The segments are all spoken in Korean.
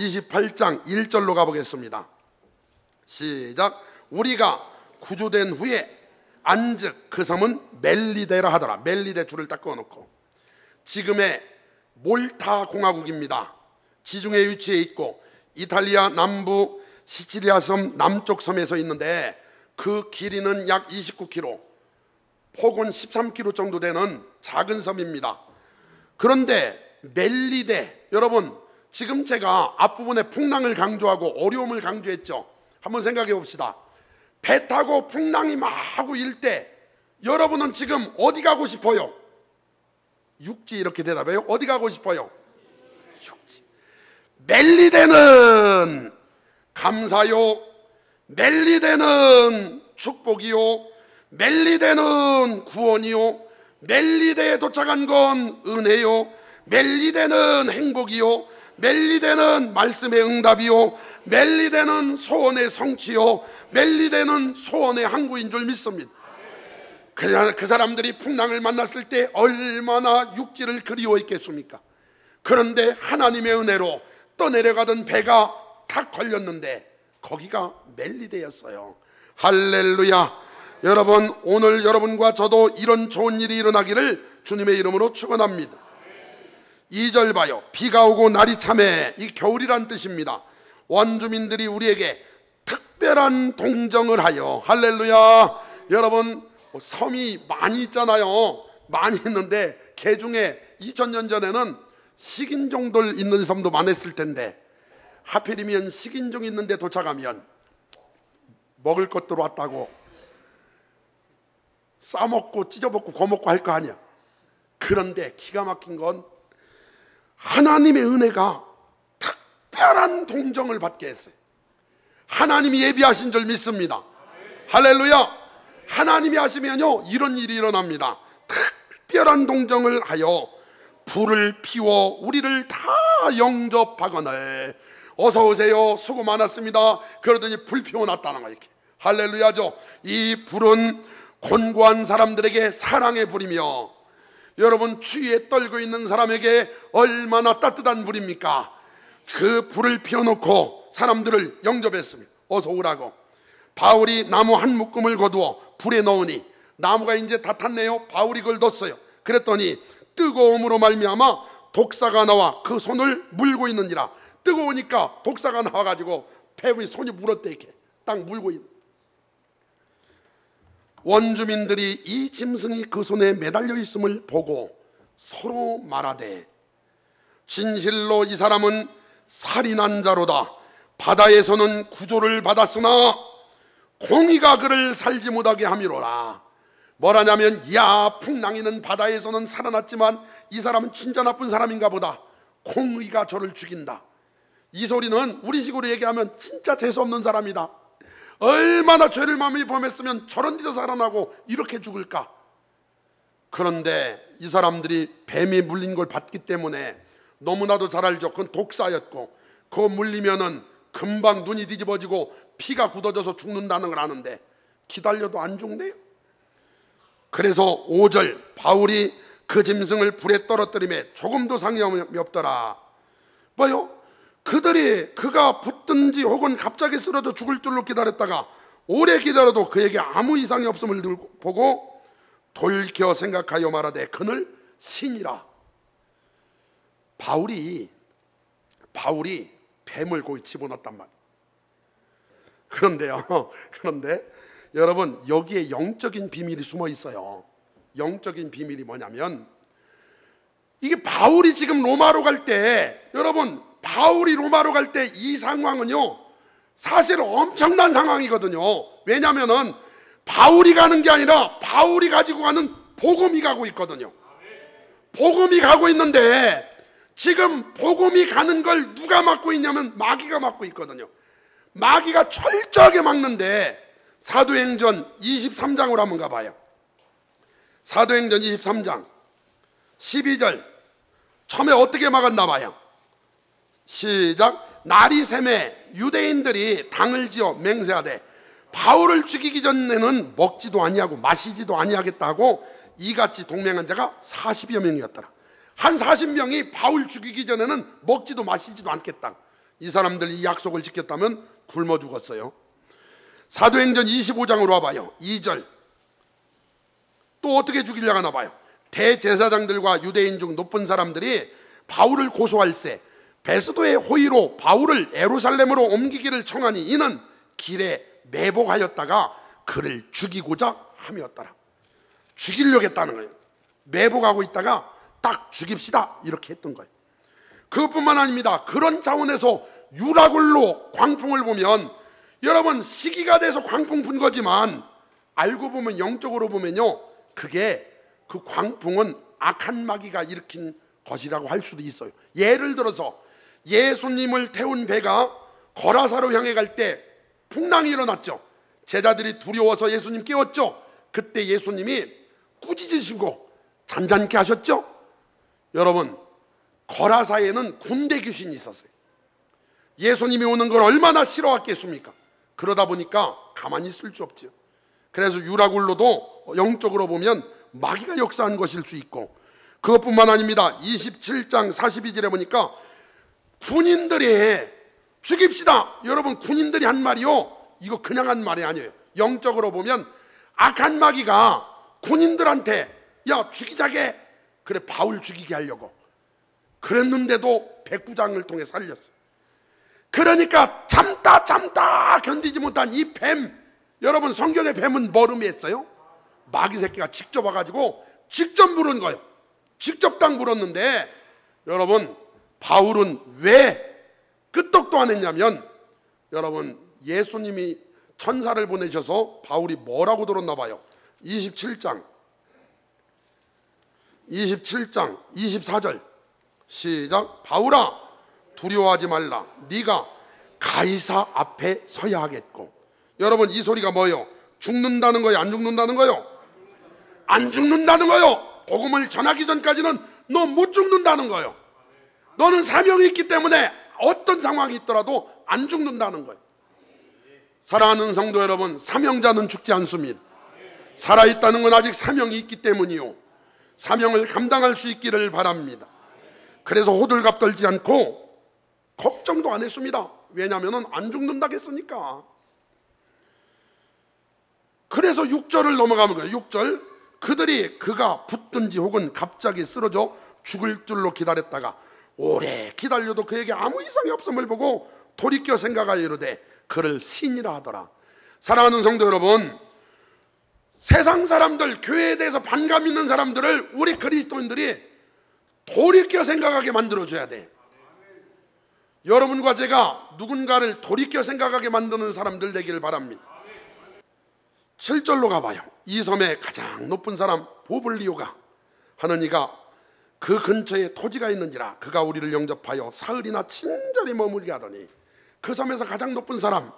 28장 1절로 가보겠습니다. 시작. 우리가 구조된 후에 안즉 그 섬은 멜리데라 하더라. 멜리데 줄을 딱 그어놓고, 지금의 몰타 공화국입니다. 지중해 위치해 있고 이탈리아 남부 시칠리아 섬 남쪽 섬에 서 있는데 그 길이는 약 29km, 폭은 13km 정도 되는 작은 섬입니다. 그런데 멜리데, 여러분 지금 제가 앞부분에 풍랑을 강조하고 어려움을 강조했죠. 한번 생각해 봅시다. 배 타고 풍랑이 막 하고 일 때 여러분은 지금 어디 가고 싶어요? 육지, 이렇게 대답해요. 어디 가고 싶어요? 육지. 멜리데는 감사요, 멜리데는 축복이요, 멜리데는 구원이요, 멜리데에 도착한 건 은혜요, 멜리데는 행복이요, 멜리데는 말씀의 응답이요, 멜리데는 소원의 성취요, 멜리데는 소원의 항구인 줄 믿습니다. 그 사람들이 풍랑을 만났을 때 얼마나 육지를 그리워했겠습니까? 그런데 하나님의 은혜로 떠내려가던 배가 탁 걸렸는데 거기가 멜리데였어요. 할렐루야. 여러분, 오늘 여러분과 저도 이런 좋은 일이 일어나기를 주님의 이름으로 축원합니다. 2절 봐요. 비가 오고 날이 참해. 이 겨울이란 뜻입니다. 원주민들이 우리에게 특별한 동정을 하여. 할렐루야. 여러분, 섬이 많이 있잖아요. 많이 있는데 개 중에 2000년 전에는 식인종들 있는 섬도 많았을 텐데, 하필이면 식인종 있는데 도착하면 먹을 것들 왔다고 싸먹고 찢어먹고 거먹고 할 거 아니야. 그런데 기가 막힌 건 하나님의 은혜가 특별한 동정을 받게 했어요. 하나님이 예비하신 줄 믿습니다. 할렐루야. 하나님이 하시면요 이런 일이 일어납니다. 특별한 동정을 하여 불을 피워 우리를 다 영접하거늘. 어서 오세요, 수고 많았습니다. 그러더니 불 피워놨다는 거예요. 이렇게. 할렐루야죠. 이 불은 곤고한 사람들에게 사랑의 불이며, 여러분 추위에 떨고 있는 사람에게 얼마나 따뜻한 불입니까? 그 불을 피워놓고 사람들을 영접했습니다. 어서 오라고. 바울이 나무 한 묶음을 거두어 불에 넣으니, 나무가 이제 다 탔네요. 바울이 그걸 넣었어요. 그랬더니 뜨거움으로 말미암아 독사가 나와 그 손을 물고 있는지라. 뜨거우니까 독사가 나와가지고 배에 손이 물었대. 이렇게 딱 물고 있는. 원주민들이 이 짐승이 그 손에 매달려 있음을 보고 서로 말하되, 진실로 이 사람은 살인한 자로다. 바다에서는 구조를 받았으나 공의가 그를 살지 못하게 함이로라. 뭐라냐면, 야, 풍랑이는 바다에서는 살아났지만 이 사람은 진짜 나쁜 사람인가 보다. 공의가 저를 죽인다. 이 소리는 우리식으로 얘기하면 진짜 재수없는 사람이다. 얼마나 죄를 많이 범했으면 저런 데서 살아나고 이렇게 죽을까. 그런데 이 사람들이 뱀이 물린 걸 봤기 때문에, 너무나도 잘 알죠. 그건 독사였고, 그거 물리면은 금방 눈이 뒤집어지고 피가 굳어져서 죽는다는 걸 아는데 기다려도 안 죽네요. 그래서 5절, 바울이 그 짐승을 불에 떨어뜨리매 조금도 상관이 없더라. 뭐요? 그가 붙든지 혹은 갑자기 쓰러져 죽을 줄로 기다렸다가 오래 기다려도 그에게 아무 이상이 없음을 보고 돌이켜 생각하여 말하되 그는 신이라. 바울이 뱀을 거기 집어넣었단 말이에요. 그런데 여러분, 여기에 영적인 비밀이 숨어 있어요. 영적인 비밀이 뭐냐면, 이게 바울이 지금 로마로 갈 때, 여러분 바울이 로마로 갈 때 이 상황은요 사실 엄청난 상황이거든요. 왜냐면은 바울이 가는 게 아니라 바울이 가지고 가는 복음이 가고 있거든요. 복음이 가고 있는데 지금 복음이 가는 걸 누가 막고 있냐면 마귀가 막고 있거든요. 마귀가 철저하게 막는데, 사도행전 23장으로 한번 가봐요. 사도행전 23장 12절. 처음에 어떻게 막았나 봐요. 시작. 날이 새매 유대인들이 당을 지어 맹세하되 바울을 죽이기 전에는 먹지도 아니하고 마시지도 아니하겠다고 이같이 동맹한 자가 40여 명이었더라. 한 40명이 바울 죽이기 전에는 먹지도 마시지도 않겠다. 이 사람들이 이 약속을 지켰다면 굶어 죽었어요. 사도행전 25장으로 와봐요. 2절. 또 어떻게 죽이려고 하나 봐요. 대제사장들과 유대인 중 높은 사람들이 바울을 고소할세 베스도의 호의로 바울을 예루살렘으로 옮기기를 청하니 이는 길에 매복하였다가 그를 죽이고자 함이었더라. 죽이려고 했다는 거예요. 매복하고 있다가 딱 죽입시다 이렇게 했던 거예요. 그것뿐만 아닙니다. 그런 차원에서 유라굴로 광풍을 보면, 여러분 시기가 돼서 광풍 분 거지만 알고 보면 영적으로 보면요, 그게 그 광풍은 악한 마귀가 일으킨 것이라고 할 수도 있어요. 예를 들어서 예수님을 태운 배가 거라사로 향해 갈 때 풍랑이 일어났죠. 제자들이 두려워서 예수님 깨웠죠. 그때 예수님이 꾸짖으시고 잔잔케 하셨죠. 여러분, 거라사에는 군대 귀신이 있었어요. 예수님이 오는 걸 얼마나 싫어했겠습니까? 그러다 보니까 가만히 있을 수 없죠. 그래서 유라굴로도 영적으로 보면 마귀가 역사한 것일 수 있고, 그것뿐만 아닙니다. 27장 42절에 보니까 군인들이 죽입시다. 여러분, 군인들이 한 말이요, 이거 그냥 한 말이 아니에요. 영적으로 보면 악한 마귀가 군인들한테 야 죽이자게, 그래 바울 죽이게 하려고 그랬는데도 백부장을 통해 살렸어요. 그러니까 참다 견디지 못한 이 뱀, 여러분 성경의 뱀은 뭘 의미했어요? 마귀 새끼가 직접 와가지고 직접 물은 거예요. 직접 딱 물었는데, 여러분 바울은 왜 끄떡도 안 했냐면, 여러분 예수님이 천사를 보내셔서 바울이 뭐라고 들었나 봐요. 27장 24절 시작. 바울아 두려워하지 말라. 네가 가이사 앞에 서야 하겠고. 여러분 이 소리가 뭐예요? 죽는다는 거예요? 안 죽는다는 거예요? 안 죽는다는 거예요. 복음을 전하기 전까지는 너 못 죽는다는 거예요. 너는 사명이 있기 때문에 어떤 상황이 있더라도 안 죽는다는 거예요. 사랑하는 성도 여러분, 사명자는 죽지 않습니다. 살아있다는 건 아직 사명이 있기 때문이요, 사명을 감당할 수 있기를 바랍니다. 그래서 호들갑 떨지 않고 걱정도 안 했습니다. 왜냐하면 안 죽는다고 했으니까. 그래서 6절을 넘어가는 거예요. 6절. 그들이 그가 붙든지 혹은 갑자기 쓰러져 죽을 줄로 기다렸다가 오래 기다려도 그에게 아무 이상이 없음을 보고 돌이켜 생각하여 이르되 그를 신이라 하더라. 사랑하는 성도 여러분, 세상 사람들, 교회에 대해서 반감 있는 사람들을 우리 그리스도인들이 돌이켜 생각하게 만들어줘야 돼. 여러분과 제가 누군가를 돌이켜 생각하게 만드는 사람들 되기를 바랍니다. 7절로 가봐요. 이 섬의 가장 높은 사람 보블리오가 하는 이가 그 근처에 토지가 있는지라 그가 우리를 영접하여 사흘이나 친절히 머물게 하더니, 그 섬에서 가장 높은 사람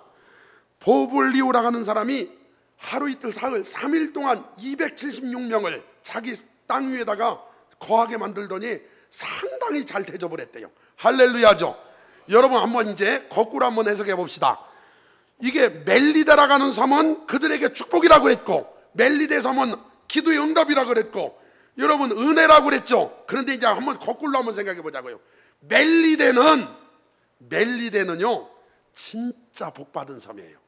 보블리오라고 하는 사람이 하루 이틀 사흘 3일 동안 276명을 자기 땅 위에다가 거하게 만들더니 상당히 잘 대접을 했대요. 할렐루야죠. 여러분 한번 이제 거꾸로 한번 해석해 봅시다. 이게 멜리다라고 하는 섬은 그들에게 축복이라고 그랬고, 멜리데 섬은 기도의 응답이라고 그랬고, 여러분 은혜라고 그랬죠. 그런데 이제 한번 거꾸로 한번 생각해 보자고요. 멜리데는요 진짜 복받은 섬이에요.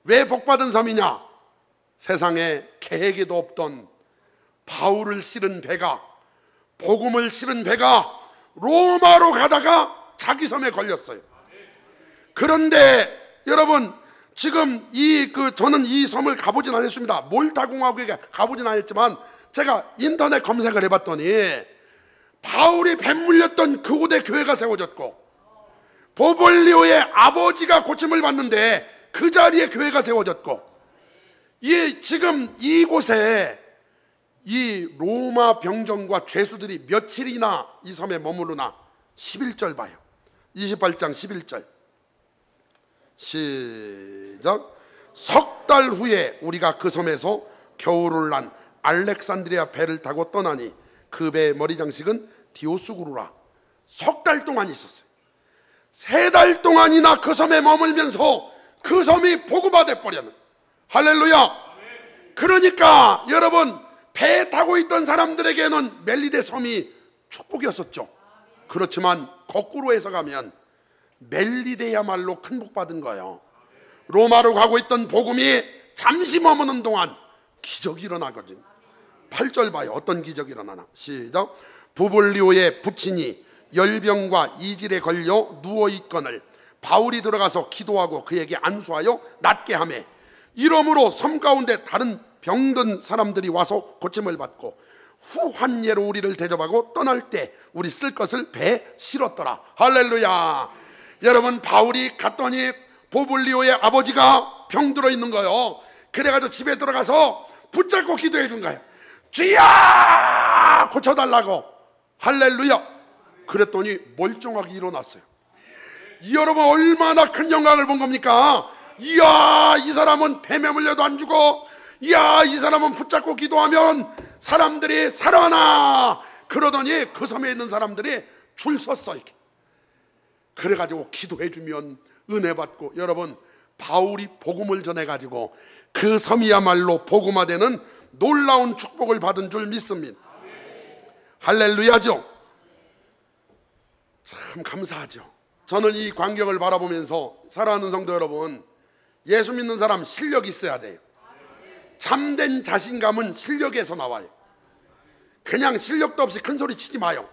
왜 복받은 섬이냐? 세상에 계획에도 없던 바울을 실은 배가, 복음을 실은 배가 로마로 가다가 자기 섬에 걸렸어요. 그런데 여러분 지금 저는 이 섬을 가보진 않았습니다. 몰타공화국에 가보진 않았지만 제가 인터넷 검색을 해봤더니 바울이 뱀 물렸던 그곳에 교회가 세워졌고, 보볼리오의 아버지가 고침을 받는데 그 자리에 교회가 세워졌고, 지금 이곳에 이 로마 병정과 죄수들이 며칠이나 이 섬에 머무르나. 11절 봐요. 28장 11절 시작. 석 달 후에 우리가 그 섬에서 겨울을 난 알렉산드리아 배를 타고 떠나니 그 배의 머리 장식은 디오스구루라. 석 달 동안 있었어요. 3달 동안이나 그 섬에 머물면서 그 섬이 복음화 돼버렸는. 할렐루야. 그러니까 여러분 배 타고 있던 사람들에게는 멜리데 섬이 축복이었었죠. 그렇지만 거꾸로 해석하면 멜리데야말로 큰 복 받은 거예요. 로마로 가고 있던 복음이 잠시 머무는 동안 기적이 일어나거든. 8절 봐요. 어떤 기적이 일어나나. 시작. 부블리오의 부친이 열병과 이질에 걸려 누워있거늘 바울이 들어가서 기도하고 그에게 안수하여 낫게 하매 이러므로 섬 가운데 다른 병든 사람들이 와서 고침을 받고 후 한 예로 우리를 대접하고 떠날 때 우리 쓸 것을 배에 실었더라. 할렐루야. 여러분, 바울이 갔더니 부블리오의 아버지가 병들어 있는 거예요. 그래가지고 집에 들어가서 붙잡고 기도해 준 거예요. 주야 고쳐달라고. 할렐루야. 그랬더니 멀쩡하게 일어났어요. 여러분, 얼마나 큰 영광을 본 겁니까? 이야, 이 사람은 뱀에 물려도 안 죽어. 이야, 이 사람은 붙잡고 기도하면 사람들이 살아나. 그러더니 그 섬에 있는 사람들이 줄 섰어. 이렇게. 그래가지고 기도해 주면 은혜 받고. 여러분, 바울이 복음을 전해가지고 그 섬이야말로 복음화되는 놀라운 축복을 받은 줄 믿습니다. 할렐루야죠. 참 감사하죠. 저는 이 광경을 바라보면서 사랑하는 성도 여러분, 예수 믿는 사람 실력이 있어야 돼요. 참된 자신감은 실력에서 나와요. 그냥 실력도 없이 큰 소리 치지 마요.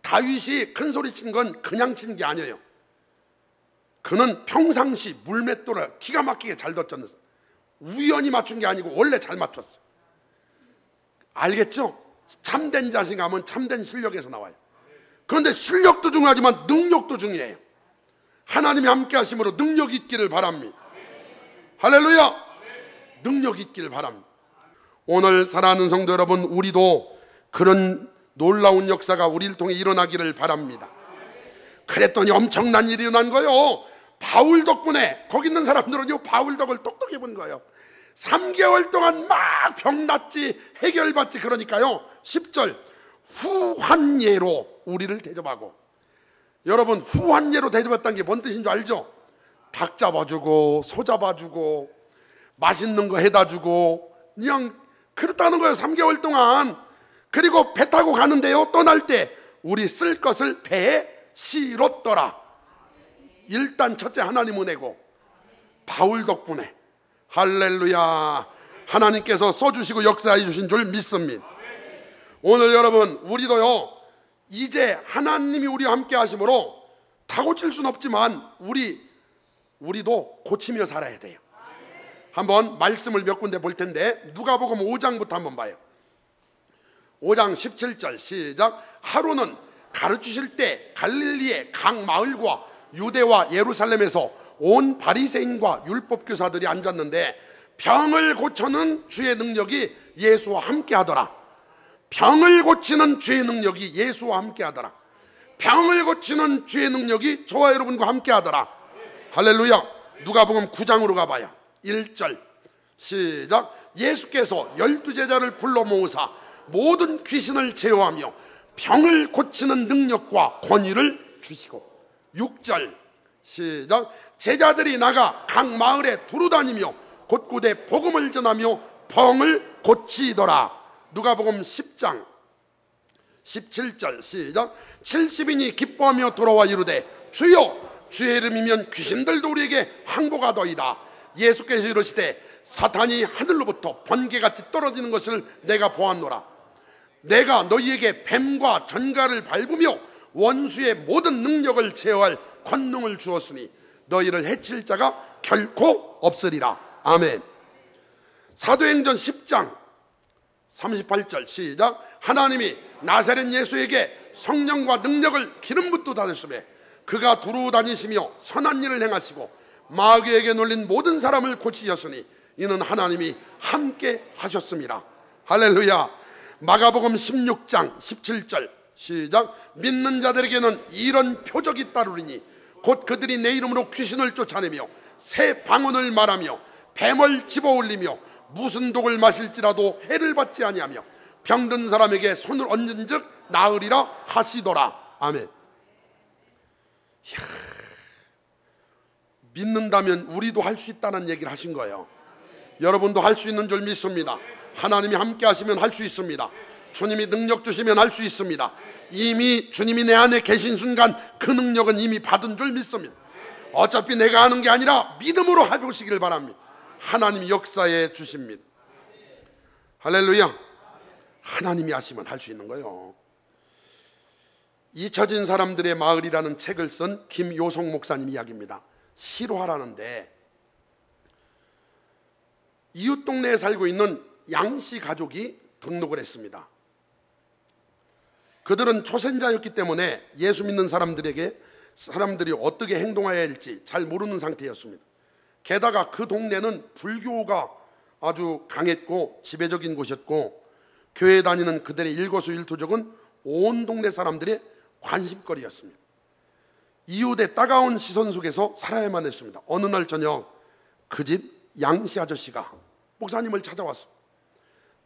다윗이 큰 소리 친 건 그냥 친 게 아니에요. 그는 평상시 물맷돌을 기가 막히게 잘 던졌어요. 우연히 맞춘 게 아니고 원래 잘 맞췄어요. 알겠죠? 참된 자신감은 참된 실력에서 나와요. 그런데 실력도 중요하지만 능력도 중요해요. 하나님이 함께 하심으로 능력 있기를 바랍니다. 할렐루야. 능력 있기를 바랍니다. 오늘 사랑하는 성도 여러분, 우리도 그런 놀라운 역사가 우리를 통해 일어나기를 바랍니다. 그랬더니 엄청난 일이 일어난 거예요. 바울 덕분에. 거기 있는 사람들은요, 바울 덕을 똑똑히 본 거예요. 3개월 동안 막 병 낫지, 해결받지. 그러니까요, 10절 후한예로 우리를 대접하고. 여러분, 후한예로 대접했다는 게 뭔 뜻인 줄 알죠? 닭 잡아주고 소 잡아주고 맛있는 거 해다 주고 그냥 그렇다는 거예요. 3개월 동안. 그리고 배 타고 가는데요, 떠날 때 우리 쓸 것을 배에 실었더라. 일단 첫째 하나님 은혜고 바울 덕분에. 할렐루야. 하나님께서 써주시고 역사해 주신 줄 믿습니다. 오늘 여러분, 우리도요, 이제 하나님이 우리와 함께 하심으로 다 고칠 수는 없지만 우리도 고치며 살아야 돼요. 한번 말씀을 몇 군데 볼 텐데, 누가복음 5장부터 한번 봐요. 5장 17절 시작. 하루는 가르치실 때 갈릴리의 각 마을과 유대와 예루살렘에서 온 바리새인과 율법교사들이 앉았는데 병을 고쳐는 주의 능력이 예수와 함께 하더라. 병을 고치는 주의 능력이 예수와 함께 하더라. 병을 고치는 주의 능력이 저와 여러분과 함께 하더라. 할렐루야. 누가복음 9장으로 가봐요. 1절 시작. 예수께서 12제자를 불러 모으사 모든 귀신을 제어하며 병을 고치는 능력과 권위를 주시고. 6절 시작. 제자들이 나가 각 마을에 두루다니며 곳곳에 복음을 전하며 병을 고치더라. 누가복음 10장 17절 시작. 70인이 기뻐하며 돌아와 이르되 주여 주의 이름이면 귀신들도 우리에게 항복하더이다. 예수께서 이르시되 사탄이 하늘로부터 번개같이 떨어지는 것을 내가 보았노라. 내가 너희에게 뱀과 전갈을 밟으며 원수의 모든 능력을 제어할 권능을 주었으니 너희를 해칠 자가 결코 없으리라. 아멘. 사도행전 10장 38절 시작. 하나님이 나사렛 예수에게 성령과 능력을 기름 붓고 다녔으며 그가 두루 다니시며 선한 일을 행하시고 마귀에게 놀린 모든 사람을 고치셨으니 이는 하나님이 함께 하셨습니다. 할렐루야. 마가복음 16장 17절 시작. 믿는 자들에게는 이런 표적이 따르리니 곧 그들이 내 이름으로 귀신을 쫓아내며 새 방언을 말하며 뱀을 집어올리며 무슨 독을 마실지라도 해를 받지 아니하며 병든 사람에게 손을 얹은 즉 나으리라 하시더라. 아멘. 이야, 믿는다면 우리도 할 수 있다는 얘기를 하신 거예요. 여러분도 할 수 있는 줄 믿습니다. 하나님이 함께 하시면 할 수 있습니다. 주님이 능력 주시면 할 수 있습니다. 이미 주님이 내 안에 계신 순간 그 능력은 이미 받은 줄 믿습니다. 어차피 내가 하는 게 아니라 믿음으로 해보시길 바랍니다. 하나님이 역사해 주십니다. 할렐루야. 하나님이 하시면 할 수 있는 거예요. 잊혀진 사람들의 마을이라는 책을 쓴 김요성 목사님 이야기입니다. 시로하라는데, 이웃 동네에 살고 있는 양씨 가족이 등록을 했습니다. 그들은 초생자였기 때문에 예수 믿는 사람들이 어떻게 행동해야 할지 잘 모르는 상태였습니다. 게다가 그 동네는 불교가 아주 강했고 지배적인 곳이었고, 교회 다니는 그들의 일거수일투족은 온 동네 사람들의 관심거리였습니다. 이웃의 따가운 시선 속에서 살아야만 했습니다. 어느 날 저녁 그 집 양씨 아저씨가 목사님을 찾아왔습니다.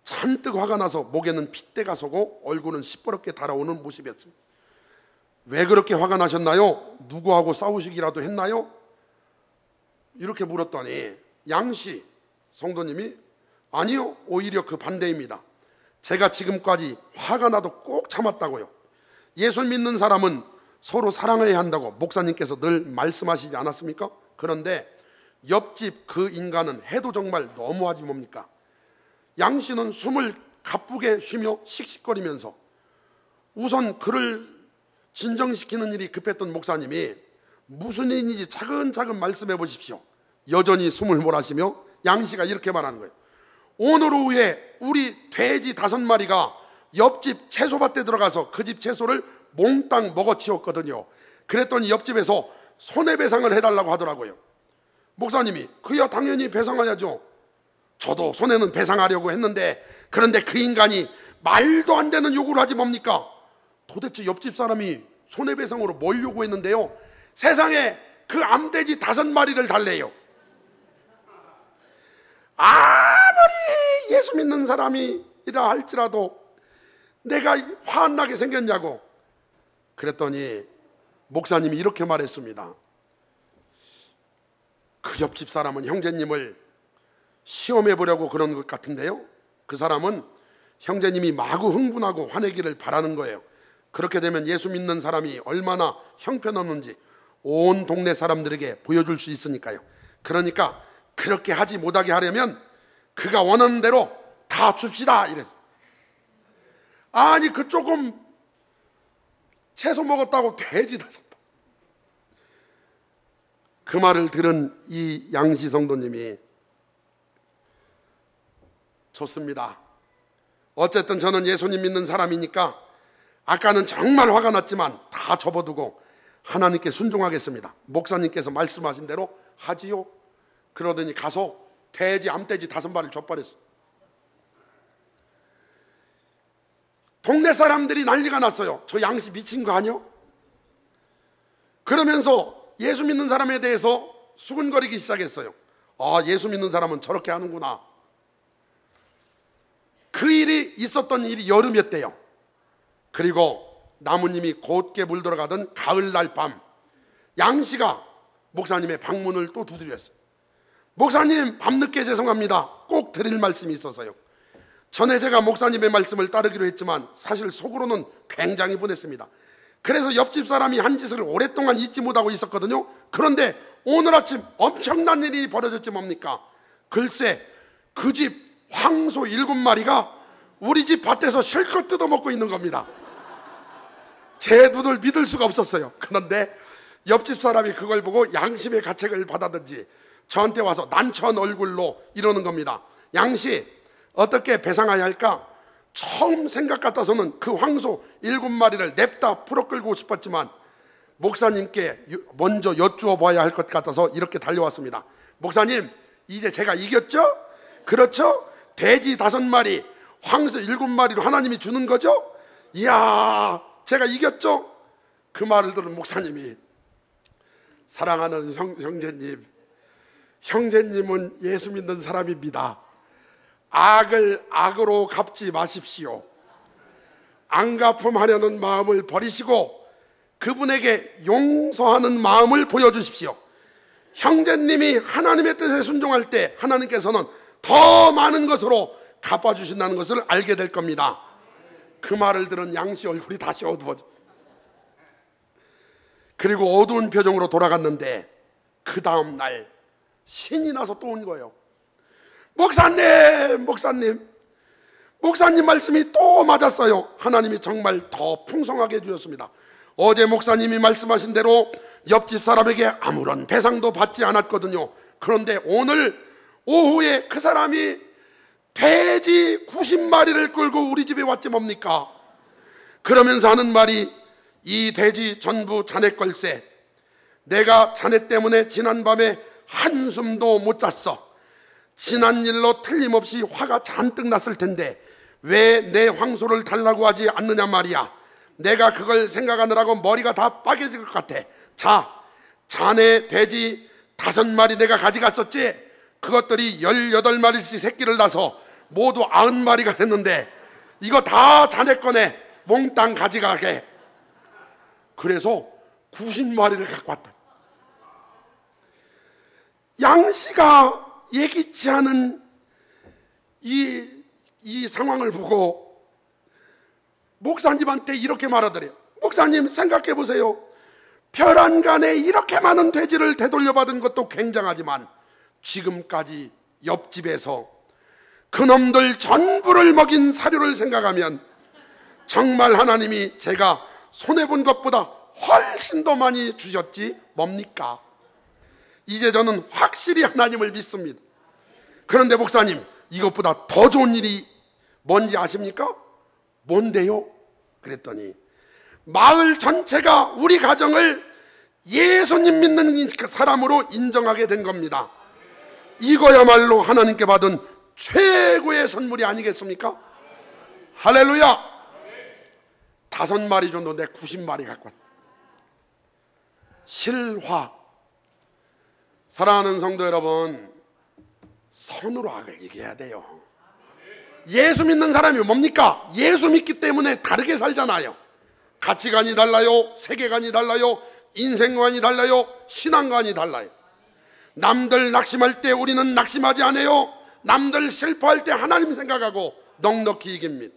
잔뜩 화가 나서 목에는 핏대가 서고 얼굴은 시퍼렇게 달아오는 모습이었습니다. 왜 그렇게 화가 나셨나요? 누구하고 싸우시기라도 했나요? 이렇게 물었더니 양씨 성도님이 아니요, 오히려 그 반대입니다. 제가 지금까지 화가 나도 꼭 참았다고요. 예수 믿는 사람은 서로 사랑해야 한다고 목사님께서 늘 말씀하시지 않았습니까? 그런데 옆집 그 인간은 해도 정말 너무하지 뭡니까? 양 씨는 숨을 가쁘게 쉬며 씩씩거리면서, 우선 그를 진정시키는 일이 급했던 목사님이 무슨 일인지 차근차근 말씀해 보십시오. 여전히 숨을 몰아쉬며 양 씨가 이렇게 말하는 거예요. 오늘 오후에 우리 돼지 5마리가 옆집 채소밭에 들어가서 그 집 채소를 몽땅 먹어치웠거든요. 그랬더니 옆집에서 손해배상을 해달라고 하더라고요. 목사님이 그야 당연히 배상해야죠. 저도 손해는 배상하려고 했는데, 그런데 그 인간이 말도 안 되는 요구를 하지 뭡니까? 도대체 옆집 사람이 손해배상으로 뭘 요구했는데요? 세상에 그 암돼지 5마리를 달래요. 아무리 예수 믿는 사람이라 할지라도 내가 화 안 나게 생겼냐고. 그랬더니 목사님이 이렇게 말했습니다. 그 옆집 사람은 형제님을 시험해 보려고 그런 것 같은데요, 그 사람은 형제님이 마구 흥분하고 화내기를 바라는 거예요. 그렇게 되면 예수 믿는 사람이 얼마나 형편없는지 온 동네 사람들에게 보여줄 수 있으니까요. 그러니까 그렇게 하지 못하게 하려면 그가 원하는 대로 다 줍시다 이래서. 아니 그 조금 채소 먹었다고 돼지 5번. 그 말을 들은 이 양씨 성도님이 좋습니다. 어쨌든 저는 예수님 믿는 사람이니까 아까는 정말 화가 났지만 다 접어두고 하나님께 순종하겠습니다. 목사님께서 말씀하신 대로 하지요. 그러더니 가서 돼지, 암돼지 5마리를 줘버렸어. 동네 사람들이 난리가 났어요. 저 양씨 미친 거 아니요? 그러면서 예수 믿는 사람에 대해서 수근거리기 시작했어요. 아, 예수 믿는 사람은 저렇게 하는구나. 그 일이 있었던 일이 여름이었대요. 그리고 나무님이 곧게 물들어가던 가을날 밤, 양씨가 목사님의 방문을 또 두드렸어요. 목사님, 밤늦게 죄송합니다. 꼭 드릴 말씀이 있어서요. 전에 제가 목사님의 말씀을 따르기로 했지만 사실 속으로는 굉장히 분했습니다. 그래서 옆집 사람이 한 짓을 오랫동안 잊지 못하고 있었거든요. 그런데 오늘 아침 엄청난 일이 벌어졌지 뭡니까? 글쎄, 그 집 황소 7마리가 우리 집 밭에서 실컷 뜯어먹고 있는 겁니다. 제 눈을 믿을 수가 없었어요. 그런데 옆집 사람이 그걸 보고 양심의 가책을 받았든지 저한테 와서 난처한 얼굴로 이러는 겁니다. 양씨, 어떻게 배상해야 할까? 처음 생각 같아서는 그 황소 7마리를 냅다 풀어 끌고 싶었지만 목사님께 먼저 여쭈어 봐야 할 것 같아서 이렇게 달려왔습니다. 목사님, 이제 제가 이겼죠? 그렇죠? 돼지 5마리, 황소 7마리로 하나님이 주는 거죠? 이야, 제가 이겼죠? 그 말을 들은 목사님이, 사랑하는 형제님, 형제님은 예수 믿는 사람입니다. 악을 악으로 갚지 마십시오. 안갚음하려는 마음을 버리시고 그분에게 용서하는 마음을 보여주십시오. 형제님이 하나님의 뜻에 순종할 때 하나님께서는 더 많은 것으로 갚아주신다는 것을 알게 될 겁니다. 그 말을 들은 양씨 얼굴이 다시 어두워져. 그리고 어두운 표정으로 돌아갔는데 그 다음 날 신이 나서 또 온 거예요. 목사님 말씀이 또 맞았어요. 하나님이 정말 더 풍성하게 해주셨습니다. 어제 목사님이 말씀하신 대로 옆집 사람에게 아무런 배상도 받지 않았거든요. 그런데 오늘 오후에 그 사람이 돼지 90마리를 끌고 우리 집에 왔지 뭡니까? 그러면서 하는 말이, 이 돼지 전부 자네 걸세. 내가 자네 때문에 지난밤에 한숨도 못 잤어. 지난 일로 틀림없이 화가 잔뜩 났을 텐데 왜 내 황소를 달라고 하지 않느냐 말이야. 내가 그걸 생각하느라고 머리가 다 빠개질 것 같아. 자, 자네 돼지 5마리 내가 가져갔었지? 그것들이 18마리씩 새끼를 낳아서 모두 90마리가 됐는데 이거 다 자네 거네. 몽땅 가져가게. 그래서 90마리를 갖고 왔다. 양씨가 예기치 않은 이 상황을 보고 목사님한테 이렇게 말하더래요. 목사님 생각해 보세요. 별안간에 이렇게 많은 돼지를 되돌려받은 것도 굉장하지만 지금까지 옆집에서 그놈들 전부를 먹인 사료를 생각하면 정말 하나님이 제가 손해본 것보다 훨씬 더 많이 주셨지 뭡니까? 이제 저는 확실히 하나님을 믿습니다. 그런데 목사님, 이것보다 더 좋은 일이 뭔지 아십니까? 뭔데요? 그랬더니 마을 전체가 우리 가정을 예수님 믿는 사람으로 인정하게 된 겁니다. 이거야말로 하나님께 받은 최고의 선물이 아니겠습니까? 할렐루야! 5마리 정도 내 90마리 갖고 왔다. 실화. 사랑하는 성도 여러분, 선으로 악을 이겨야 돼요. 예수 믿는 사람이 뭡니까? 예수 믿기 때문에 다르게 살잖아요. 가치관이 달라요, 세계관이 달라요, 인생관이 달라요, 신앙관이 달라요. 남들 낙심할 때 우리는 낙심하지 않아요. 남들 슬퍼할 때 하나님 생각하고 넉넉히 이깁니다.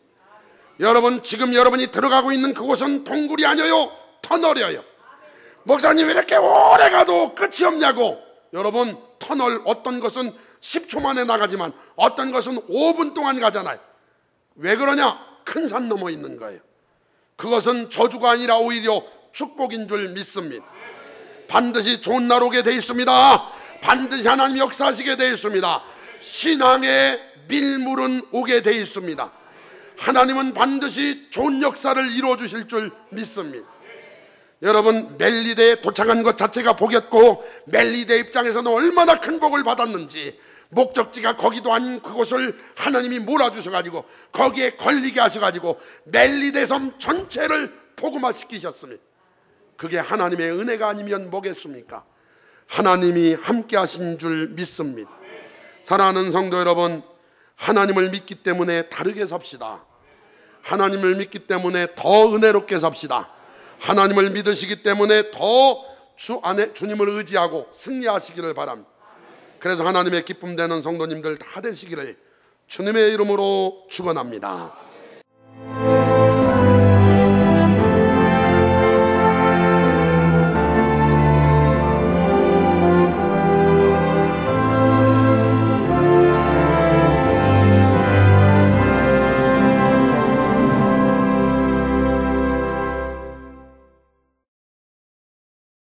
여러분, 지금 여러분이 들어가고 있는 그곳은 동굴이 아니에요, 터널이에요. 목사님 왜 이렇게 오래 가도 끝이 없냐고. 여러분, 터널 어떤 것은 10초 만에 나가지만 어떤 것은 5분 동안 가잖아요. 왜 그러냐? 큰 산 넘어 있는 거예요. 그것은 저주가 아니라 오히려 축복인 줄 믿습니다. 반드시 좋은 날 오게 돼 있습니다. 반드시 하나님 역사하시게 돼 있습니다. 신앙의 밀물은 오게 돼 있습니다. 하나님은 반드시 좋은 역사를 이루어 주실 줄 믿습니다. 여러분, 멜리데에 도착한 것 자체가 복이었고 멜리데 입장에서는 얼마나 큰 복을 받았는지, 목적지가 거기도 아닌 그곳을 하나님이 몰아주셔가지고 거기에 걸리게 하셔가지고 멜리데 섬 전체를 복음화시키셨습니다. 그게 하나님의 은혜가 아니면 뭐겠습니까? 하나님이 함께 하신 줄 믿습니다. 사랑하는 성도 여러분, 하나님을 믿기 때문에 다르게 삽시다. 하나님을 믿기 때문에 더 은혜롭게 삽시다. 하나님을 믿으시기 때문에 더 주 안에 주님을 의지하고 승리하시기를 바랍니다. 그래서 하나님의 기쁨 되는 성도님들 다 되시기를 주님의 이름으로 축원합니다.